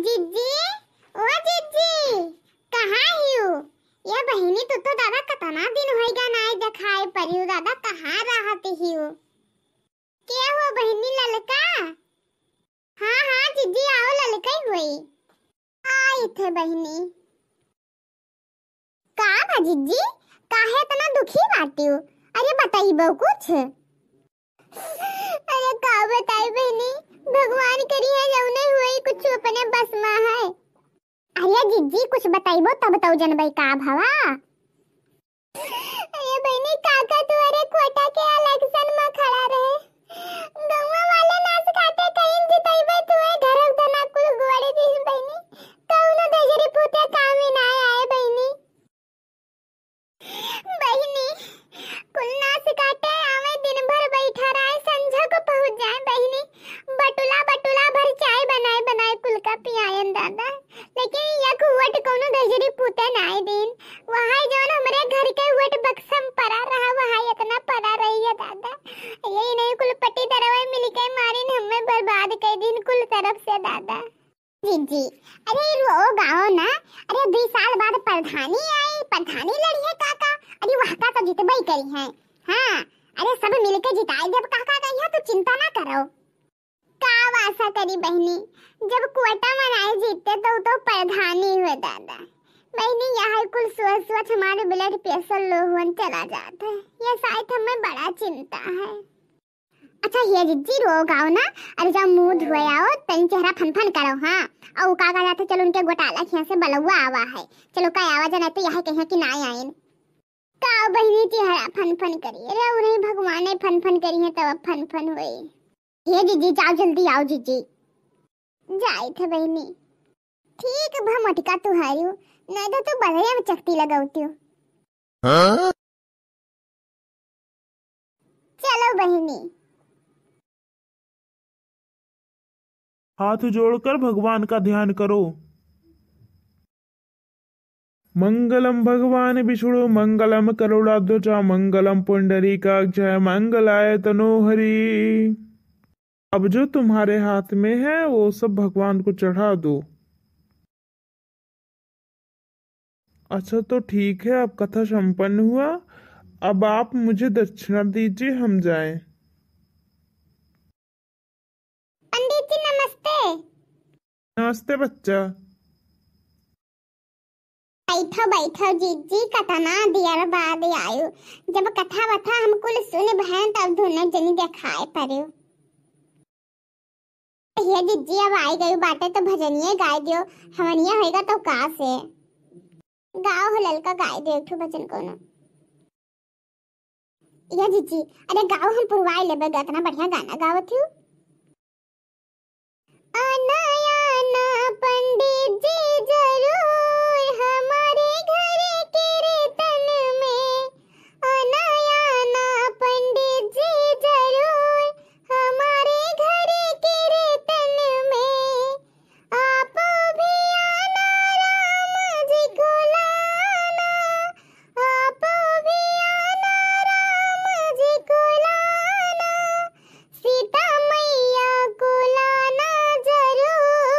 जिज्जी, ओ जिज्जी, कहाँ हियो? ये बहिनी तो दादा कतना दिन होइगा नाय देखाए परियो दादा कहाँ रहत हियो? के हो बहिनी ललका? हाँ हाँ जिज्जी आओ ललका ही होई। आई थे बहिनी। का बा जिज्जी? काहे इतना दुखी बाटियो? अरे बताइबो कुछ? अरे का बताई बहिनी? भगवान करी है जौने हुई कुछ अपने बस में है। अरे जिज्जी कुछ बताइबो तब तो जनबै का भवा। अरे बहिनी काका तुम्हारे कोटा के इलेक्शन में खड़ा रहे। गौवा वाले नाच काटे कहीं जितैबे तुए घर उधना कुल गोड़े दिस बहिनी। कौनो दजरी पुते काम ही ना आए बहिनी। बहिनी कुल नाच काटे आवे दिन भर बैठा रहे संझा को पहुंच जाए बहिनी। बटुला भर चाय बनाए बनाए कुल का पियायन दादा। लेकिन यक वट कोनो दजरी पुते नाय दिन। वहां जोन हमरे घर के वट बक्सम पड़ा रहा वहां इतना पड़ा रही है दादा। यही नहीं कुल पट्टी दरवाई मिल के मारिन हमें बर्बाद कर दिन कुल तरफ से दादा। जी अरे वो गाँव ना अरे 2 साल बाद प्रधानी लड़ी है काका। अरे वहाँ का तो जितबई करी है। हाँ अरे सब मिलके जिताए जब काका गई है तो चिंता ना करो। का वासा करी बहनी जब कोटा मनाए जीतते तो प्रधानी हुए दादा। बहनी यहाँ कुल स्वच्छ हमारे ब्लड प्रेशर लो हुआ चला जाता है। ये शायद हमें बड़ा चिंता है। अच्छा ये जिज्जी रो गाओ ना। अरे जब मुंह धोए आओ तन चेहरा फन करो। हाँ और काका जाते चलो उनके गोटाला खिया से बलवा आवा है। चलो का आवाज नहीं तो यहाँ कहीं कि ना आइन का बहनी चेहरा फन करी। अरे उन्हें भगवान ने फन करी है तब फन हुई। ये जिज्जी जाओ जल्दी आओ जिज्जी। जाए थे बहनी ठीक भमटका तुहारी नहीं तो तू बलया में चकती लगाती हो। चलो बहनी। हाथ जोड़कर भगवान का ध्यान करो। मंगलम भगवान विष्णु मंगलम करुणाध्वज मंगलम पुंडरीकाक्षाय मंगलाय तनोहरि। अब जो तुम्हारे हाथ में है वो सब भगवान को चढ़ा दो। अच्छा तो ठीक है अब कथा संपन्न हुआ। अब आप मुझे दक्षिणा दीजिए हम जाएं। पंडित जी नमस्ते। नमस्ते बच्चा। बैठो जीजी कतना देर बाद आयो। जब कथा वथा हम कुल सुन भैन तब दोनों जनी देखाए परियो। ये जीजी अब आई गई बाटे तो भजनिए गाय दियो। हमनिया होएगा तो का से गाओ हो ललका गाय दे एक भजन कोनो। ये जीजी अरे गाओ हम पुरवाई लेबे इतना बढ़िया गाना गावत हूँ। अनयाना पंडित जी जरूर हमारे घर कीर्तन में। अनयाना पंडित जी जरूर हमारे घर कीर्तन में। आप भी आना राम जी को लाना। आप भी आना राम जी को लाना। सीता मैया को लाना जरूर।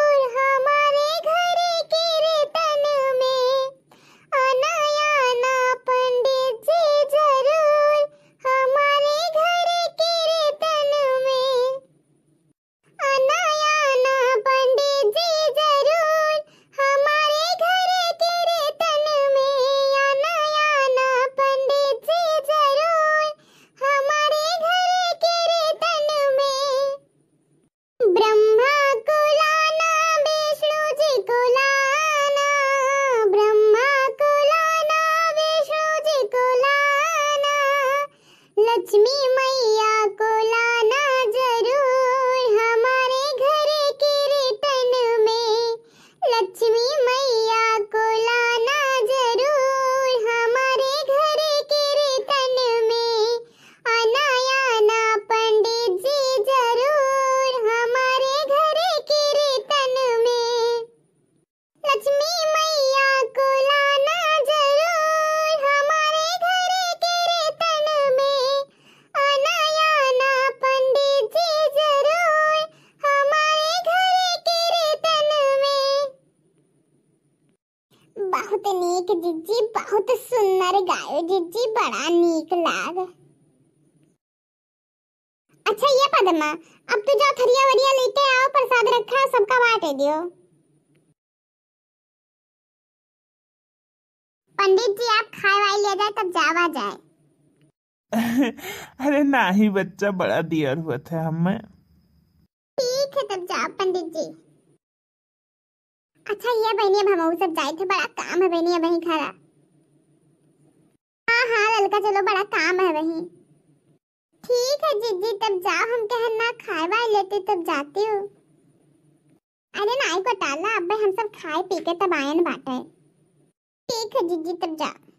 बहुत नीक जीजी, बहुत सुंदर गायो जीजी, बड़ा नीक लाग। अच्छा ये पद्मा, अब तू जाओ थरिया वरिया लेके आओ, प्रसाद रखा है सबका बांटे दियो। पंडित जी आप खाए वाई ले जाए तब जावा जाए। अरे नाही बच्चा, बड़ा दियर हुआ था हमें। ठीक है तब जाओ पंडित जी। अच्छा ये बहनी अब हम सब जाए थे, बड़ा काम है बहनी अब वहीं खड़ा। हाँ हाँ ललका चलो, बड़ा काम है वहीं। ठीक है जीजी तब जाओ, हम कहना खाए वाए लेते तब जाती हूँ। अरे नाई को टाला, अब हम सब खाए पी के तब आए न बाटे। ठीक है जीजी तब जाओ।